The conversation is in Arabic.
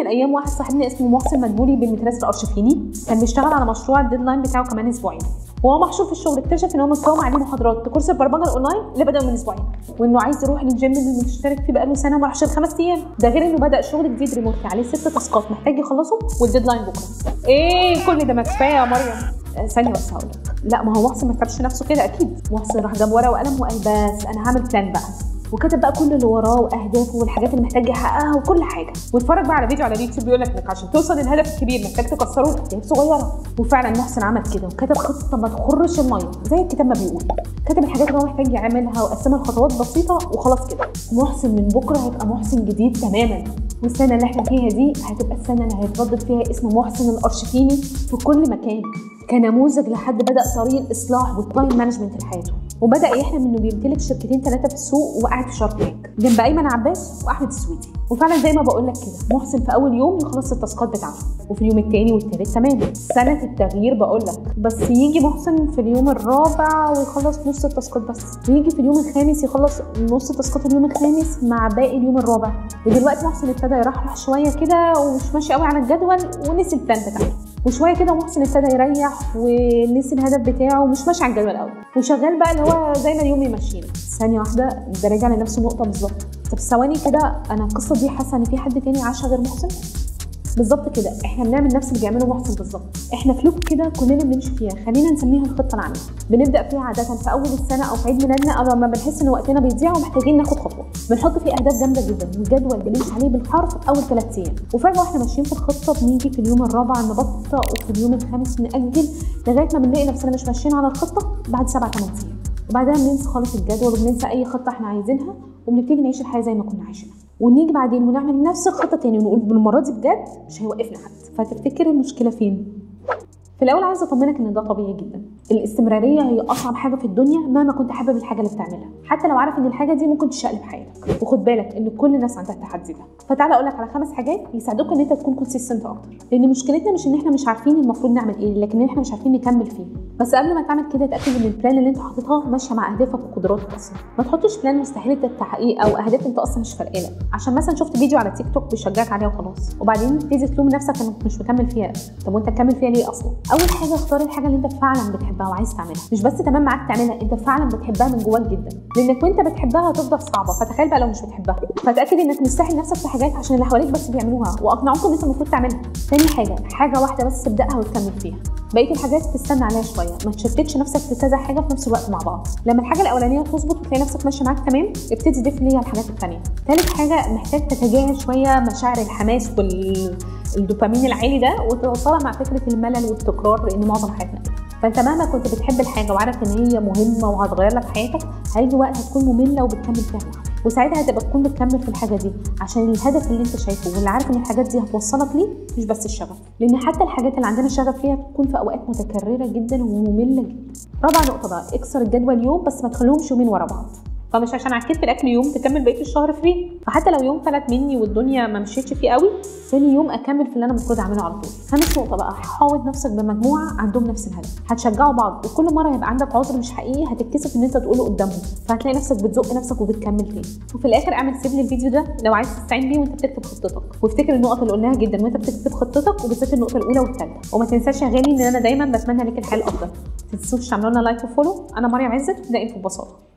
الايام واحد صاحبنا اسمه محسن مدبولي بالمتراس الارشفيني كان بيشتغل على مشروع الديدلاين بتاعه كمان اسبوعين، وهو محشور في الشغل اكتشف ان هو متقوم عليه محاضرات كورس البرمجه الاونلاين اللي بدا من اسبوعين، وانه عايز يروح للجيم اللي مشترك فيه بقاله سنه وما راحش 5 ايام. ده غير انه بدا شغل جديد ريموتلي عليه 6 تاسكات محتاج يخلصهم والديدلاين بكره. ايه كل ده ما كفايه يا مريم؟ ثانيه بس هقول لك. لا ما هو محسن ما سابش نفسه كده اكيد. محسن راح جاب ورقه وقلم وقال بس انا هعمل بلان بقى، وكتب بقى كل اللي وراه واهدافه والحاجات اللي محتاج يحققها وكل حاجه، واتفرج بقى على فيديو على اليوتيوب بيقول لك انك عشان توصل للهدف الكبير محتاج تكسره لاهداف صغيره. وفعلا محسن عمل كده وكتب خطه ما تخرش الميه زي الكتاب ما بيقول، كتب الحاجات اللي هو محتاج يعملها وقسمها لخطوات بسيطه وخلاص كده. محسن من بكره هيبقى محسن جديد تماما، والسنه اللي احنا فيها دي هتبقى السنه اللي هيتردد فيها اسم محسن الارشفيني في كل مكان كنموذج لحد بدا طريق الاصلاح والتايم مانجمنت لحياته، وبدا يحلم انه بيمتلك شركتين 3 في السوق وقاعد في شارك تانك جنب ايمن عباس واحمد السويدي. وفعلا زي ما بقول لك كده محسن في اول يوم يخلص التاسكات بتاعته، وفي اليوم الثاني والثالث تمام. سنه التغيير بقول لك. بس يجي محسن في اليوم الرابع ويخلص نص التاسكات بس، ويجي في اليوم الخامس يخلص نص التاسكات اليوم الخامس مع باقي اليوم الرابع. ودلوقتي محسن ابتدى يرحرح شويه كده ومش ماشي قوي على الجدول ونسي البلان بتاعته، وشويه كده محسن ابتدى يريح ونسي الهدف بتاعه ومش ماشي على الجدول قوي، وشغال بقى اللي هو زي ما اليوم يمشينا. ثانيه واحده، ده راجع لنفس النقطه بالظبط. طب ثواني كده، انا القصه دي حاسه ان في حد تاني عاشها غير محسن؟ بالظبط كده، احنا بنعمل نفس اللي بيعمله محسن بالظبط. احنا في لوب كده كلنا بنمشي فيها، خلينا نسميها الخطه العامه. بنبدا فيها عاده في اول السنه او في عيد ميلادنا او لما بنحس ان وقتنا بيضيع ومحتاجين ناخد خطوه. بنحط فيه اهداف جامده جدا والجدول بنمشي عليه بالحرف اول 3 ايام، وفجاه واحنا ماشيين في الخطه بنيجي في اليوم الرابع نبطأ وفي اليوم الخامس نأجل لغايه ما بنلاقي نفسنا مش ماشيين على الخطه بعد 7 8 ايام، وبعدها بننسى خالص الجدول وبننسى اي خطه احنا عايزينها وبنبتدي نعيش الحياه زي ما كنا عايشينها، ونيجي بعدين ونعمل نفس الخطه تاني ونقول بالمره دي بجد مش هيوقفنا حد. فتفتكر المشكله فين؟ في الاول عايزه اطمنك ان ده طبيعي جدا. الاستمراريه هي اصعب حاجه في الدنيا مهما كنت حابب الحاجه اللي بتعملها، حتى لو عارف ان الحاجه دي ممكن تشقلب حياتك. وخد بالك ان كل الناس عندها التحدي ده. فتعالى اقول لك على 5 حاجات يساعدوك ان انت تكون كونسيستنت اكتر، لان مشكلتنا مش ان احنا مش عارفين المفروض نعمل ايه، لكن احنا مش عارفين نكمل فيه. بس قبل ما تعمل كده اتاكد ان البلان اللي انت حاططها ماشيه مع اهدافك وقدراتك اصلا. ما تحطش بلان مستحيل التحقيق او اهداف انت اصلا مش فارقه لك عشان مثلا شفت فيديو على تيك توك بيشجعك عليها وخلاص، وبعدين تبتدي تلوم نفسك انك مش مكمل فيها. طب وانت تكمل فيها ليه اصلا؟ اول حاجه اختار الحاجه اللي انت فعلا بتحبها وعايز تعملها، مش بس تمام معاك تعملها، انت فعلا بتحبها من جواك جدا، لانك وانت بتحبها هتفضل صعبه. فتخيل بقى لو مش بتحبها. فتاكد انك مش ساحل نفسك في حاجات عشان اللي حواليك بس بيعملوها واقنعوك ان انت المفروض تعملها. تاني حاجه واحده بس ابداها وتكمل فيها، بقيه الحاجات تستنى عليها شويه. ما تشتتش نفسك في كذا حاجه في نفس الوقت مع بعض. لما الحاجه الاولانيه تظبط وتلاقي نفسك ماشيه معاك تمام ابتدي ضيف ليها الحاجات الثانيه. ثالث حاجه محتاج تتجاهل شويه مشاعر الحماس والدوبامين العالي ده وتوصلها مع فكره الملل والتكرار، لان معظم حياتنا كده. فانت مهما كنت بتحب الحاجه وعارف ان هي مهمه وهتغير لك حياتك، هيجي وقت هتكون ممله وبتكمل فيها لوحدك، وساعتها هتبقى تكون بتكمل في الحاجه دي عشان الهدف اللي انت شايفه واللي عارف ان الحاجات دي هتوصلك ليه، مش بس الشغف. لان حتى الحاجات اللي عندنا شغف فيها بتكون في اوقات متكرره جدا وممله جدا. رابع نقطه بقى، اكسر الجدول يوم بس ما تخليهمش يومين ورا بعض. فمش عشان عكيت في الاكل يوم تكمل بقيه الشهر فري. فحتى لو يوم فلت مني والدنيا ما مشيتش فيه قوي، ثاني يوم اكمل في اللي انا المفروض اعمله على طول. خامس نقطه بقى، حاوط نفسك بمجموعه عندهم نفس الهدف، هتشجعوا بعض، وكل مره هيبقى عندك عذر مش حقيقي هتتكسف ان انت تقوله قدامهم، فهتلاقي نفسك بتزق نفسك وبتكمل تاني. وفي الاخر اعمل سيف للفيديو ده لو عايز تستعين بيه وانت بتكتب خطتك، وافتكر النقط اللي قلناها جدا وانت بتكتب خطتك، وبالذات النقطه الاولى والثالثه. وما تنساش يا غالي ان انا دايما بتمنى لك الحياه الافضل. ما تنسوش تعملوا لنا لايك وفولو. انا مريم عزت، ده انفو ببساطه.